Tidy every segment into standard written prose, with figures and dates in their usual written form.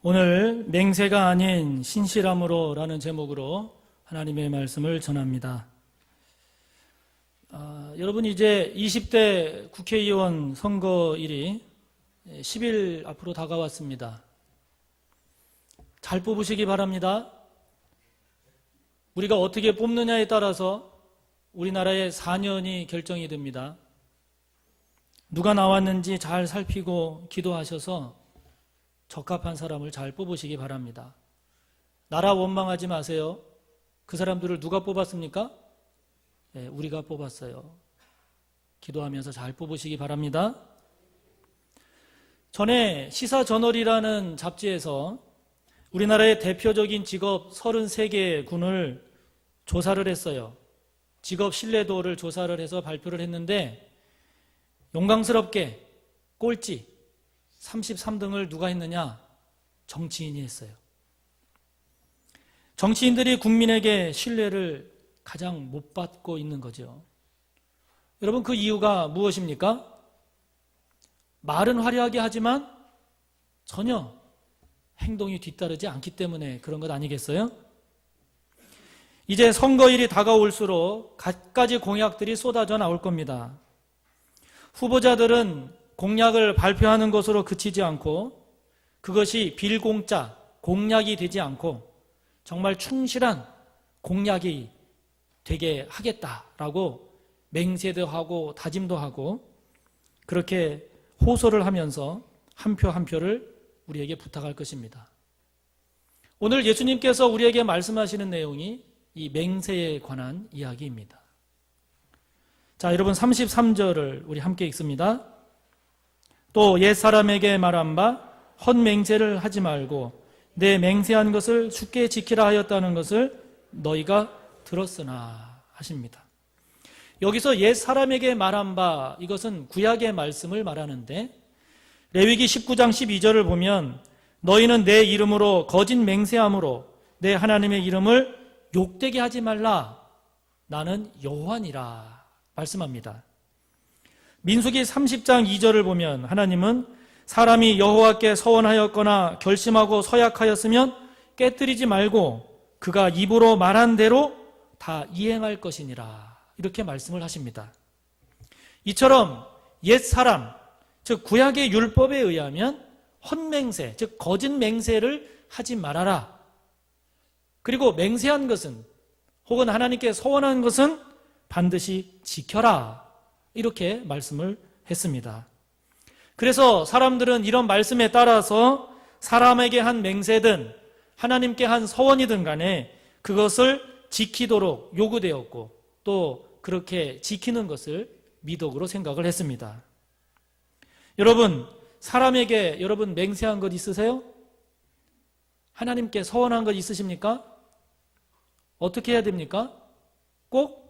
오늘 맹세가 아닌 신실함으로 라는 제목으로 하나님의 말씀을 전합니다. 여러분 이제 20대 국회의원 선거일이 10일 앞으로 다가왔습니다. 잘 뽑으시기 바랍니다. 우리가 어떻게 뽑느냐에 따라서 우리나라의 4년이 결정이 됩니다. 누가 나왔는지 잘 살피고 기도하셔서 적합한 사람을 잘 뽑으시기 바랍니다. 나라 원망하지 마세요. 그 사람들을 누가 뽑았습니까? 네, 우리가 뽑았어요. 기도하면서 잘 뽑으시기 바랍니다. 전에 시사저널이라는 잡지에서 우리나라의 대표적인 직업 33개 군을 조사를 했어요. 직업 신뢰도를 조사를 해서 발표를 했는데 영광스럽게 꼴찌 33등을 누가 했느냐? 정치인이 했어요. 정치인들이 국민에게 신뢰를 가장 못 받고 있는 거죠. 여러분 그 이유가 무엇입니까? 말은 화려하게 하지만 전혀 행동이 뒤따르지 않기 때문에 그런 것 아니겠어요? 이제 선거일이 다가올수록 갖가지 공약들이 쏟아져 나올 겁니다. 후보자들은 공약을 발표하는 것으로 그치지 않고 그것이 빌공짜, 공약이 되지 않고 정말 충실한 공약이 되게 하겠다라고 맹세도 하고 다짐도 하고 그렇게 호소를 하면서 한 표 한 표를 우리에게 부탁할 것입니다. 오늘 예수님께서 우리에게 말씀하시는 내용이 이 맹세에 관한 이야기입니다. 자, 여러분 33절을 우리 함께 읽습니다. 또 옛사람에게 말한 바 헛맹세를 하지 말고 내 맹세한 것을 굳게 지키라 하였다는 것을 너희가 들었으나 하십니다. 여기서 옛사람에게 말한 바 이것은 구약의 말씀을 말하는데 레위기 19장 12절을 보면 너희는 내 이름으로 거짓 맹세함으로 내 하나님의 이름을 욕되게 하지 말라 나는 여호와니라 말씀합니다. 민수기 30장 2절을 보면 하나님은 사람이 여호와께 서원하였거나 결심하고 서약하였으면 깨뜨리지 말고 그가 입으로 말한 대로 다 이행할 것이니라 이렇게 말씀을 하십니다. 이처럼 옛사람 즉 구약의 율법에 의하면 헛맹세 즉 거짓 맹세를 하지 말아라. 그리고 맹세한 것은 혹은 하나님께 서원한 것은 반드시 지켜라 이렇게 말씀을 했습니다. 그래서 사람들은 이런 말씀에 따라서 사람에게 한 맹세든 하나님께 한 서원이든 간에 그것을 지키도록 요구되었고 또 그렇게 지키는 것을 미덕으로 생각을 했습니다. 여러분 사람에게 여러분 맹세한 것 있으세요? 하나님께 서원한 것 있으십니까? 어떻게 해야 됩니까? 꼭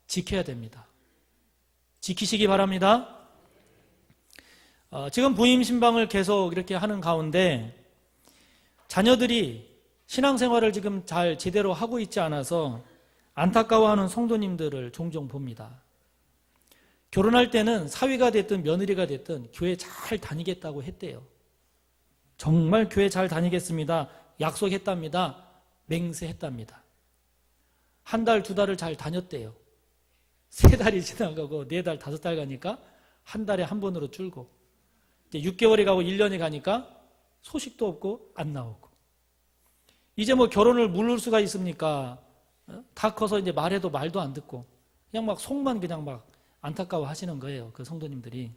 지켜야 됩니다. 지키시기 바랍니다. 지금 부임 신방을 계속 이렇게 하는 가운데 자녀들이 신앙생활을 지금 잘 제대로 하고 있지 않아서 안타까워하는 성도님들을 종종 봅니다. 결혼할 때는 사위가 됐든 며느리가 됐든 교회 잘 다니겠다고 했대요. 정말 교회 잘 다니겠습니다. 약속했답니다. 맹세했답니다. 한 달, 두 달을 잘 다녔대요. 3달이 지나가고 4달, 5달 가니까 한 달에 한 번으로 줄고 이제 6개월이 가고 1년이 가니까 소식도 없고 안 나오고 이제 뭐 결혼을 물을 수가 있습니까? 다 커서 이제 말해도 말도 안 듣고 그냥 막 속만 그냥 막 안타까워 하시는 거예요. 그 성도님들이.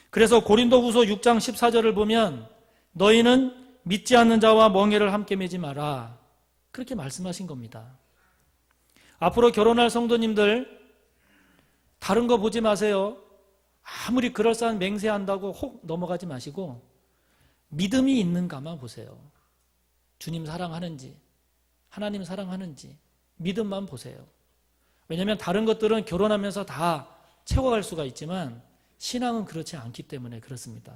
그래서 고린도후서 6장 14절을 보면 너희는 믿지 않는 자와 멍에를 함께 매지 마라. 그렇게 말씀하신 겁니다. 앞으로 결혼할 성도님들 다른 거 보지 마세요. 아무리 그럴싸한 맹세한다고 혹 넘어가지 마시고 믿음이 있는가만 보세요. 주님 사랑하는지 하나님 사랑하는지 믿음만 보세요. 왜냐하면 다른 것들은 결혼하면서 다 채워갈 수가 있지만 신앙은 그렇지 않기 때문에 그렇습니다.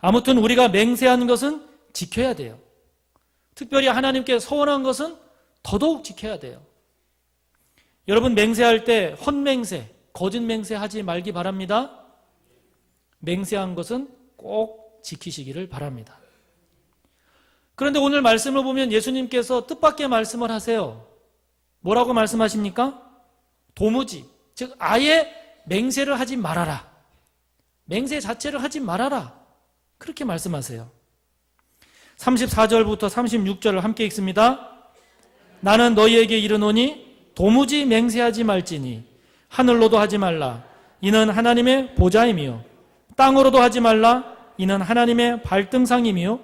아무튼 우리가 맹세한 것은 지켜야 돼요. 특별히 하나님께 서원한 것은 더더욱 지켜야 돼요. 여러분 맹세할 때 헛맹세, 거짓 맹세하지 말기 바랍니다. 맹세한 것은 꼭 지키시기를 바랍니다. 그런데 오늘 말씀을 보면 예수님께서 뜻밖의 말씀을 하세요. 뭐라고 말씀하십니까? 도무지, 즉 아예 맹세를 하지 말아라. 맹세 자체를 하지 말아라. 그렇게 말씀하세요. 34절부터 36절을 함께 읽습니다. 나는 너희에게 이르노니 도무지 맹세하지 말지니 하늘로도 하지 말라. 이는 하나님의 보좌임이요. 땅으로도 하지 말라. 이는 하나님의 발등상임이요.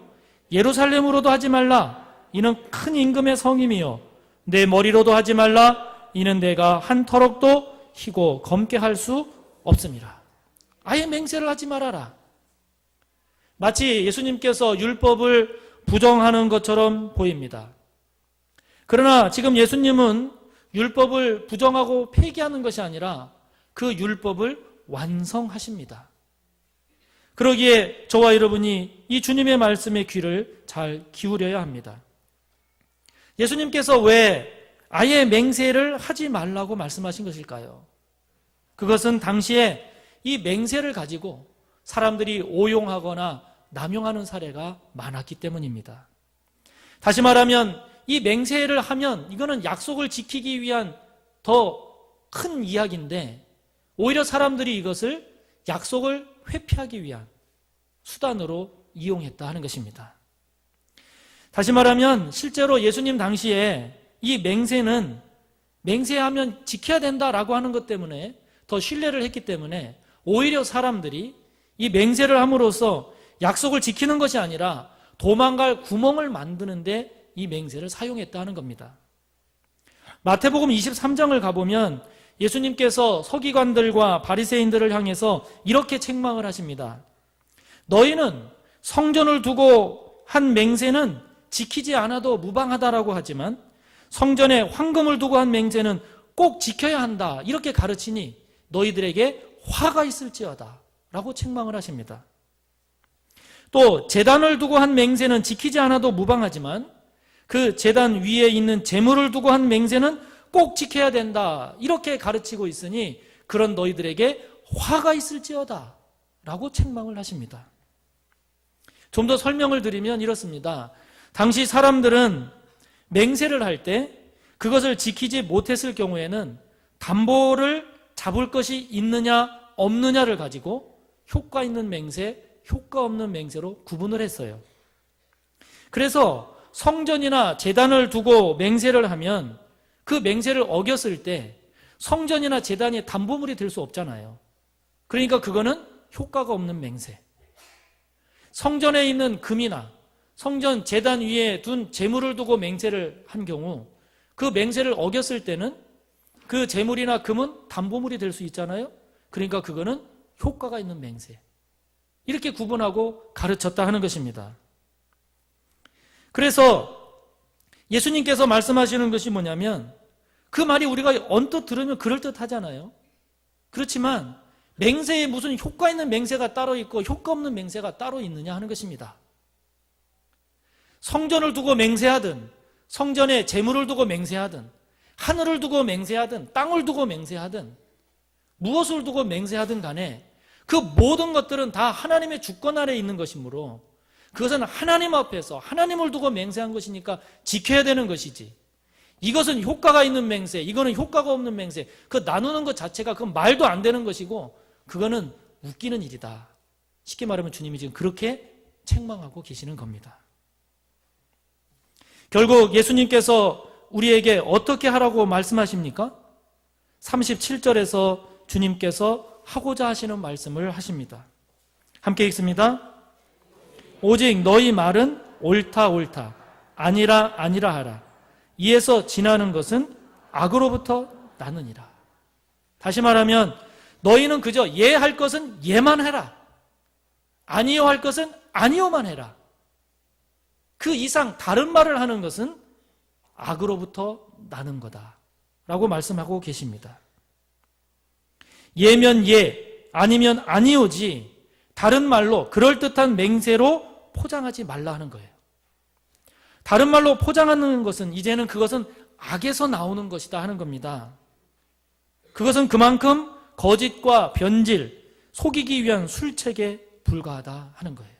예루살렘으로도 하지 말라. 이는 큰 임금의 성임이요. 내 머리로도 하지 말라. 이는 내가 한 터럭도 희고 검게 할 수 없음이라. 아예 맹세를 하지 말아라. 마치 예수님께서 율법을 부정하는 것처럼 보입니다. 그러나 지금 예수님은 율법을 부정하고 폐기하는 것이 아니라 그 율법을 완성하십니다. 그러기에 저와 여러분이 이 주님의 말씀에 귀를 잘 기울여야 합니다. 예수님께서 왜 아예 맹세를 하지 말라고 말씀하신 것일까요? 그것은 당시에 이 맹세를 가지고 사람들이 오용하거나 남용하는 사례가 많았기 때문입니다. 다시 말하면 이 맹세를 하면 이거는 약속을 지키기 위한 더 큰 이야기인데 오히려 사람들이 이것을 약속을 회피하기 위한 수단으로 이용했다 하는 것입니다. 다시 말하면 실제로 예수님 당시에 이 맹세는 맹세하면 지켜야 된다라고 하는 것 때문에 더 신뢰를 했기 때문에 오히려 사람들이 이 맹세를 함으로써 약속을 지키는 것이 아니라 도망갈 구멍을 만드는데 이 맹세를 사용했다 하는 겁니다. 마태복음 23장을 가보면 예수님께서 서기관들과 바리새인들을 향해서 이렇게 책망을 하십니다. 너희는 성전을 두고 한 맹세는 지키지 않아도 무방하다라고 하지만 성전에 황금을 두고 한 맹세는 꼭 지켜야 한다 이렇게 가르치니 너희들에게 화가 있을지어다 라고 책망을 하십니다. 또 제단을 두고 한 맹세는 지키지 않아도 무방하지만 그 제단 위에 있는 제물을 두고 한 맹세는 꼭 지켜야 된다 이렇게 가르치고 있으니 그런 너희들에게 화가 있을지어다 라고 책망을 하십니다. 좀 더 설명을 드리면 이렇습니다. 당시 사람들은 맹세를 할 때 그것을 지키지 못했을 경우에는 담보를 잡을 것이 있느냐 없느냐를 가지고 효과 있는 맹세, 효과 없는 맹세로 구분을 했어요. 그래서 성전이나 제단을 두고 맹세를 하면 그 맹세를 어겼을 때 성전이나 제단이 담보물이 될 수 없잖아요. 그러니까 그거는 효과가 없는 맹세. 성전에 있는 금이나 성전 제단 위에 둔 재물을 두고 맹세를 한 경우 그 맹세를 어겼을 때는 그 재물이나 금은 담보물이 될 수 있잖아요. 그러니까 그거는 효과가 있는 맹세. 이렇게 구분하고 가르쳤다 하는 것입니다. 그래서 예수님께서 말씀하시는 것이 뭐냐면 그 말이 우리가 언뜻 들으면 그럴듯하잖아요. 그렇지만 맹세에 무슨 효과 있는 맹세가 따로 있고 효과 없는 맹세가 따로 있느냐 하는 것입니다. 성전을 두고 맹세하든 성전에 재물을 두고 맹세하든 하늘을 두고 맹세하든 땅을 두고 맹세하든 무엇을 두고 맹세하든 간에 그 모든 것들은 다 하나님의 주권 아래에 있는 것이므로 그것은 하나님 앞에서 하나님을 두고 맹세한 것이니까 지켜야 되는 것이지 이것은 효과가 있는 맹세, 이거는 효과가 없는 맹세 그 나누는 것 자체가 그건 말도 안 되는 것이고 그거는 웃기는 일이다. 쉽게 말하면 주님이 지금 그렇게 책망하고 계시는 겁니다. 결국 예수님께서 우리에게 어떻게 하라고 말씀하십니까? 37절에서 주님께서 하고자 하시는 말씀을 하십니다. 함께 읽습니다. 오직 너희 말은 옳다 옳다 아니라 아니라 하라. 이에서 지나는 것은 악으로부터 나느니라. 다시 말하면 너희는 그저 예 할 것은 예만 해라. 아니요 할 것은 아니요만 해라. 그 이상 다른 말을 하는 것은 악으로부터 나는 거다 라고 말씀하고 계십니다. 예면 예, 아니면 아니오지 다른 말로 그럴듯한 맹세로 포장하지 말라 하는 거예요. 다른 말로 포장하는 것은 이제는 그것은 악에서 나오는 것이다 하는 겁니다. 그것은 그만큼 거짓과 변질, 속이기 위한 술책에 불과하다 하는 거예요.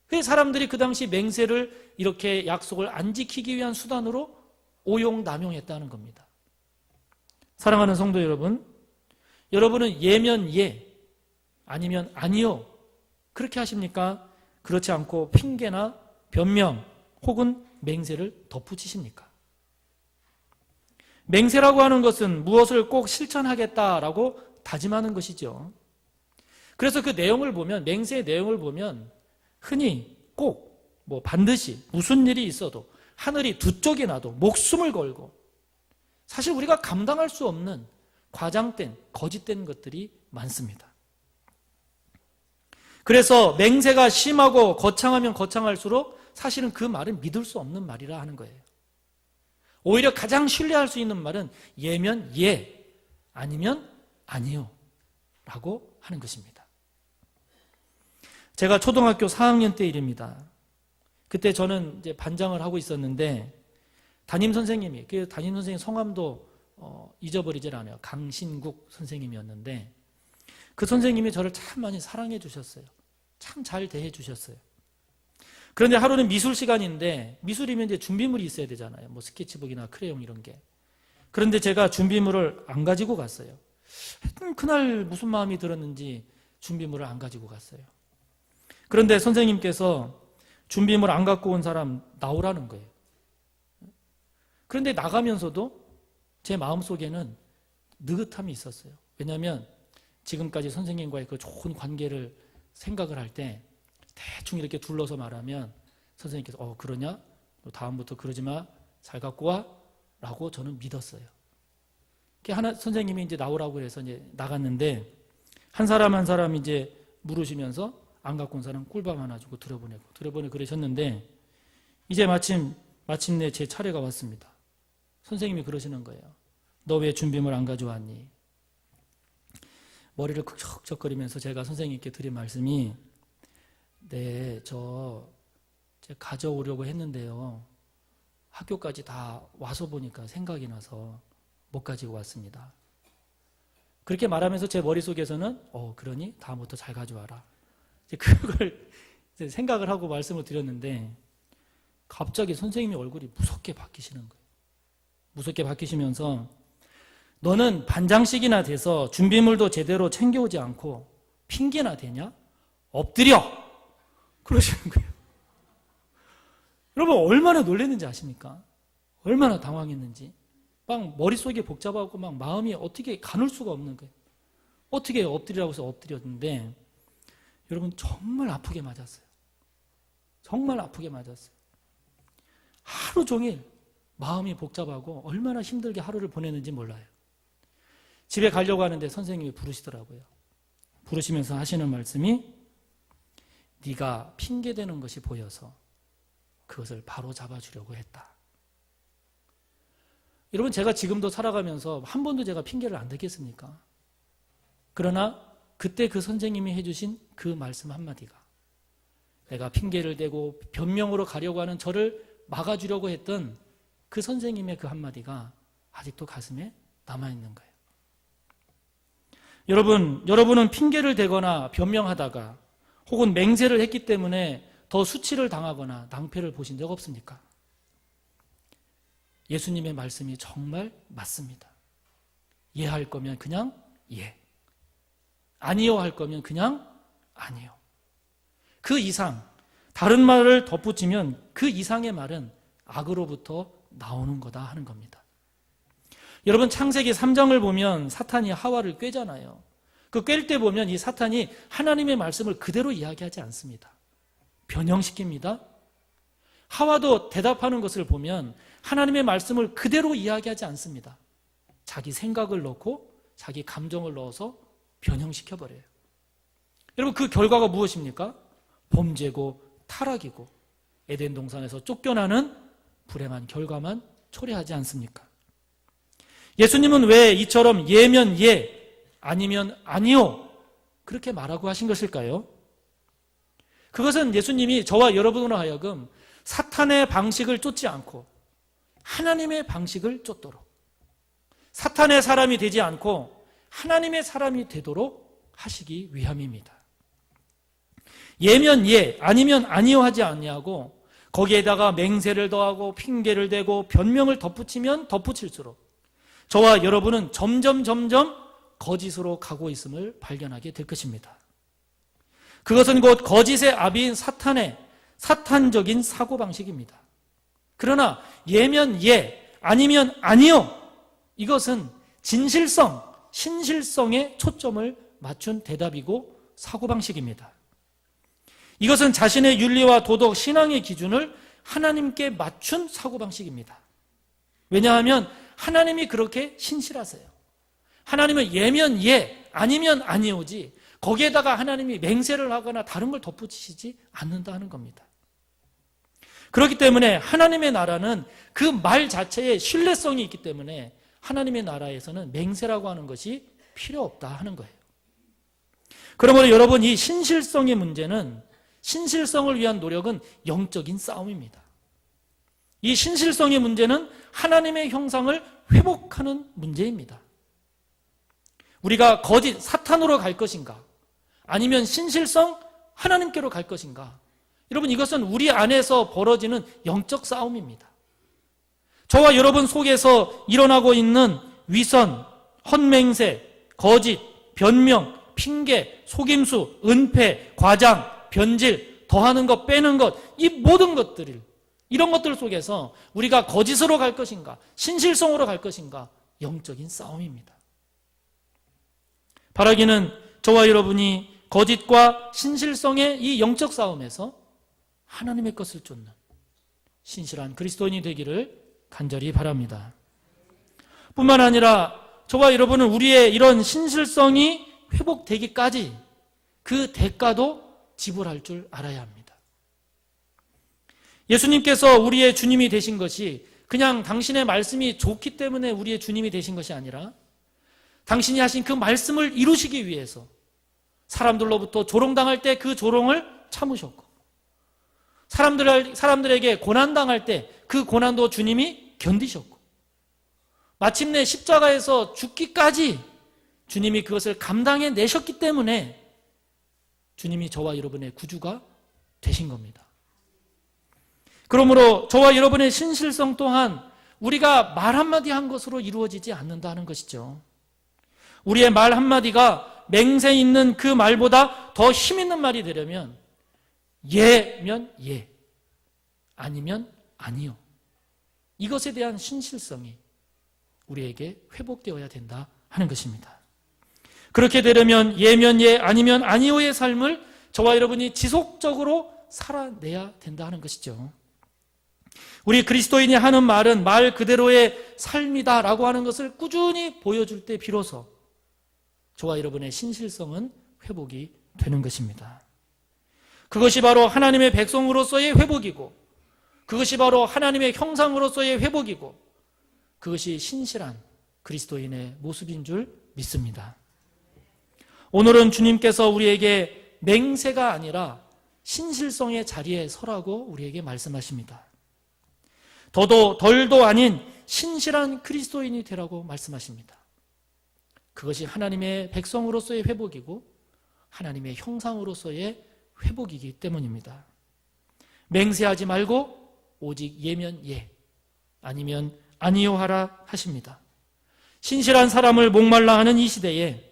그 사람들이 그 당시 맹세를 이렇게 약속을 안 지키기 위한 수단으로 오용남용했다는 겁니다. 사랑하는 성도 여러분, 여러분은 예면 예, 아니면 아니요 그렇게 하십니까? 그렇지 않고 핑계나 변명 혹은 맹세를 덧붙이십니까? 맹세라고 하는 것은 무엇을 꼭 실천하겠다라고 다짐하는 것이죠. 그래서 그 내용을 보면, 맹세의 내용을 보면 흔히 꼭 반드시 무슨 일이 있어도 하늘이 두 쪽이 나도 목숨을 걸고 사실 우리가 감당할 수 없는 과장된 거짓된 것들이 많습니다. 그래서 맹세가 심하고 거창하면 거창할수록 사실은 그 말은 믿을 수 없는 말이라 하는 거예요. 오히려 가장 신뢰할 수 있는 말은 예면 예, 아니면 아니요 라고 하는 것입니다. 제가 초등학교 4학년 때 일입니다. 그때 저는 이제 반장을 하고 있었는데 담임 선생님이, 그 담임 선생님 성함도 잊어버리질 않아요. 강신국 선생님이었는데 그 선생님이 저를 참 많이 사랑해 주셨어요. 참 잘 대해 주셨어요. 그런데 하루는 미술 시간인데, 미술이면 이제 준비물이 있어야 되잖아요. 스케치북이나 크레용 이런 게. 그런데 제가 준비물을 안 가지고 갔어요. 그날 무슨 마음이 들었는지 준비물을 안 가지고 갔어요. 그런데 선생님께서 준비물 안 갖고 온 사람 나오라는 거예요. 그런데 나가면서도 제 마음속에는 느긋함이 있었어요. 왜냐하면 지금까지 선생님과의 그 좋은 관계를 생각을 할 때 대충 이렇게 둘러서 말하면 선생님께서 그러냐? 너 다음부터 그러지 마. 잘 갖고 와. 라고 저는 믿었어요. 선생님이 이제 나오라고 해서 이제 나갔는데 한 사람 한 사람 이제 물으시면서 안 갖고 온 사람 꿀밤 하나 주고 들여보내고 그러셨는데 이제 마침내 제 차례가 왔습니다. 선생님이 그러시는 거예요. 너 왜 준비물 안 가져왔니? 머리를 긁적거리면서 제가 선생님께 드린 말씀이 네, 제가 가져오려고 했는데요. 학교까지 다 와서 보니까 생각이 나서 못 가지고 왔습니다. 그렇게 말하면서 제 머릿속에서는 그러니 다음부터 잘 가져와라. 이제 그걸 이제 생각을 하고 말씀을 드렸는데 갑자기 선생님의 얼굴이 무섭게 바뀌시는 거예요. 무섭게 바뀌시면서 너는 반장씩이나 돼서 준비물도 제대로 챙겨오지 않고 핑계나 대냐? 엎드려! 그러시는 거예요. 여러분 얼마나 놀랐는지 아십니까? 얼마나 당황했는지. 막 머릿속이 복잡하고 막 마음이 어떻게 가눌 수가 없는 거예요. 어떻게 엎드리라고 해서 엎드렸는데 여러분 정말 아프게 맞았어요. 정말 아프게 맞았어요. 하루 종일 마음이 복잡하고 얼마나 힘들게 하루를 보냈는지 몰라요. 집에 가려고 하는데 선생님이 부르시더라고요. 부르시면서 하시는 말씀이 네가 핑계대는 것이 보여서 그것을 바로 잡아주려고 했다. 여러분 제가 지금도 살아가면서 한 번도 제가 핑계를 안 대겠습니까? 그러나 그때 그 선생님이 해주신 그 말씀 한마디가 내가 핑계를 대고 변명으로 가려고 하는 저를 막아주려고 했던 그 선생님의 그 한마디가 아직도 가슴에 남아있는 거예요. 여러분은 핑계를 대거나 변명하다가 혹은 맹세를 했기 때문에 더 수치를 당하거나 낭패를 보신 적 없습니까? 예수님의 말씀이 정말 맞습니다. 예 할 거면 그냥 예. 아니요 할 거면 그냥 아니요. 그 이상, 다른 말을 덧붙이면 그 이상의 말은 악으로부터 나오는 거다 하는 겁니다. 여러분 창세기 3장을 보면 사탄이 하와를 꿰잖아요. 그 꿰일 때 보면 이 사탄이 하나님의 말씀을 그대로 이야기하지 않습니다. 변형시킵니다. 하와도 대답하는 것을 보면 하나님의 말씀을 그대로 이야기하지 않습니다. 자기 생각을 넣고 자기 감정을 넣어서 변형시켜버려요. 여러분 그 결과가 무엇입니까? 범죄고 타락이고 에덴 동산에서 쫓겨나는 불행한 결과만 초래하지 않습니까? 예수님은 왜 이처럼 예면 예, 아니면 아니요 그렇게 말하고 하신 것일까요? 그것은 예수님이 저와 여러분으로 하여금 사탄의 방식을 쫓지 않고 하나님의 방식을 쫓도록, 사탄의 사람이 되지 않고 하나님의 사람이 되도록 하시기 위함입니다. 예면 예, 아니면 아니요 하지 아니하고 거기에다가 맹세를 더하고 핑계를 대고 변명을 덧붙이면 덧붙일수록 저와 여러분은 점점 거짓으로 가고 있음을 발견하게 될 것입니다. 그것은 곧 거짓의 아비인 사탄의 사탄적인 사고방식입니다. 그러나 예면 예, 아니면 아니요, 이것은 진실성, 신실성에 초점을 맞춘 대답이고 사고방식입니다. 이것은 자신의 윤리와 도덕, 신앙의 기준을 하나님께 맞춘 사고방식입니다. 왜냐하면 하나님이 그렇게 신실하세요. 하나님은 예면 예, 아니면 아니오지 거기에다가 하나님이 맹세를 하거나 다른 걸 덧붙이시지 않는다는 겁니다. 그렇기 때문에 하나님의 나라는 그 말 자체에 신뢰성이 있기 때문에 하나님의 나라에서는 맹세라고 하는 것이 필요 없다 하는 거예요. 그러므로 여러분, 이 신실성의 문제는, 신실성을 위한 노력은 영적인 싸움입니다. 이 신실성의 문제는 하나님의 형상을 회복하는 문제입니다. 우리가 거짓, 사탄으로 갈 것인가? 아니면 신실성, 하나님께로 갈 것인가? 여러분, 이것은 우리 안에서 벌어지는 영적 싸움입니다. 저와 여러분 속에서 일어나고 있는 위선, 헛맹세, 거짓, 변명, 핑계, 속임수, 은폐, 과장, 변질, 더하는 것, 빼는 것, 이 모든 것들을, 이런 것들 속에서 우리가 거짓으로 갈 것인가, 신실성으로 갈 것인가, 영적인 싸움입니다. 바라기는 저와 여러분이 거짓과 신실성의 이 영적 싸움에서 하나님의 것을 쫓는 신실한 그리스도인이 되기를 간절히 바랍니다. 뿐만 아니라 저와 여러분은 우리의 이런 신실성이 회복되기까지 그 대가도 지불할 줄 알아야 합니다. 예수님께서 우리의 주님이 되신 것이 그냥 당신의 말씀이 좋기 때문에 우리의 주님이 되신 것이 아니라 당신이 하신 그 말씀을 이루시기 위해서 사람들로부터 조롱당할 때 그 조롱을 참으셨고, 사람들에게 고난당할 때 그 고난도 주님이 견디셨고, 마침내 십자가에서 죽기까지 주님이 그것을 감당해 내셨기 때문에 주님이 저와 여러분의 구주가 되신 겁니다. 그러므로 저와 여러분의 신실성 또한 우리가 말 한마디 한 것으로 이루어지지 않는다는 것이죠. 우리의 말 한마디가 맹세 있는 그 말보다 더 힘 있는 말이 되려면 예면 예, 아니면 아니요, 이것에 대한 신실성이 우리에게 회복되어야 된다 하는 것입니다. 그렇게 되려면 예면 예, 아니면 아니요의 삶을 저와 여러분이 지속적으로 살아내야 된다 하는 것이죠. 우리 그리스도인이 하는 말은 말 그대로의 삶이다라고 하는 것을 꾸준히 보여줄 때 비로소 저와 여러분의 신실성은 회복이 되는 것입니다. 그것이 바로 하나님의 백성으로서의 회복이고, 그것이 바로 하나님의 형상으로서의 회복이고, 그것이 신실한 그리스도인의 모습인 줄 믿습니다. 오늘은 주님께서 우리에게 맹세가 아니라 신실성의 자리에 서라고 우리에게 말씀하십니다. 더도 덜도 아닌 신실한 그리스도인이 되라고 말씀하십니다. 그것이 하나님의 백성으로서의 회복이고 하나님의 형상으로서의 회복이기 때문입니다. 맹세하지 말고 오직 예면 예, 아니면 아니요 하라 하십니다. 신실한 사람을 목말라 하는 이 시대에,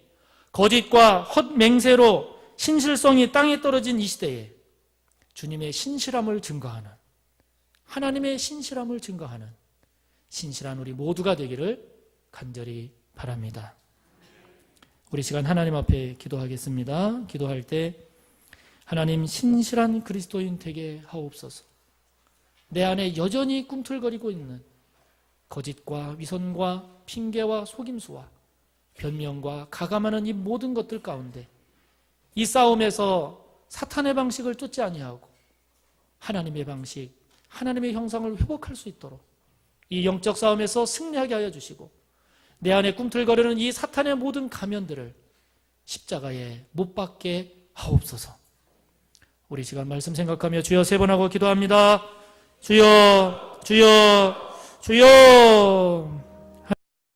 거짓과 헛맹세로 신실성이 땅에 떨어진 이 시대에 주님의 신실함을 증거하는, 하나님의 신실함을 증거하는 신실한 우리 모두가 되기를 간절히 바랍니다. 우리 시간 하나님 앞에 기도하겠습니다. 기도할 때 하나님, 신실한 그리스도인 되게 하옵소서. 내 안에 여전히 꿈틀거리고 있는 거짓과 위선과 핑계와 속임수와 변명과 가감하는 이 모든 것들 가운데 이 싸움에서 사탄의 방식을 쫓지 아니하고 하나님의 방식, 하나님의 형상을 회복할 수 있도록 이 영적 싸움에서 승리하게 하여 주시고, 내 안에 꿈틀거리는 이 사탄의 모든 가면들을 십자가에 못 박게 하옵소서. 우리 시간 말씀 생각하며 주여 세 번 하고 기도합니다. 주여, 주여, 주여.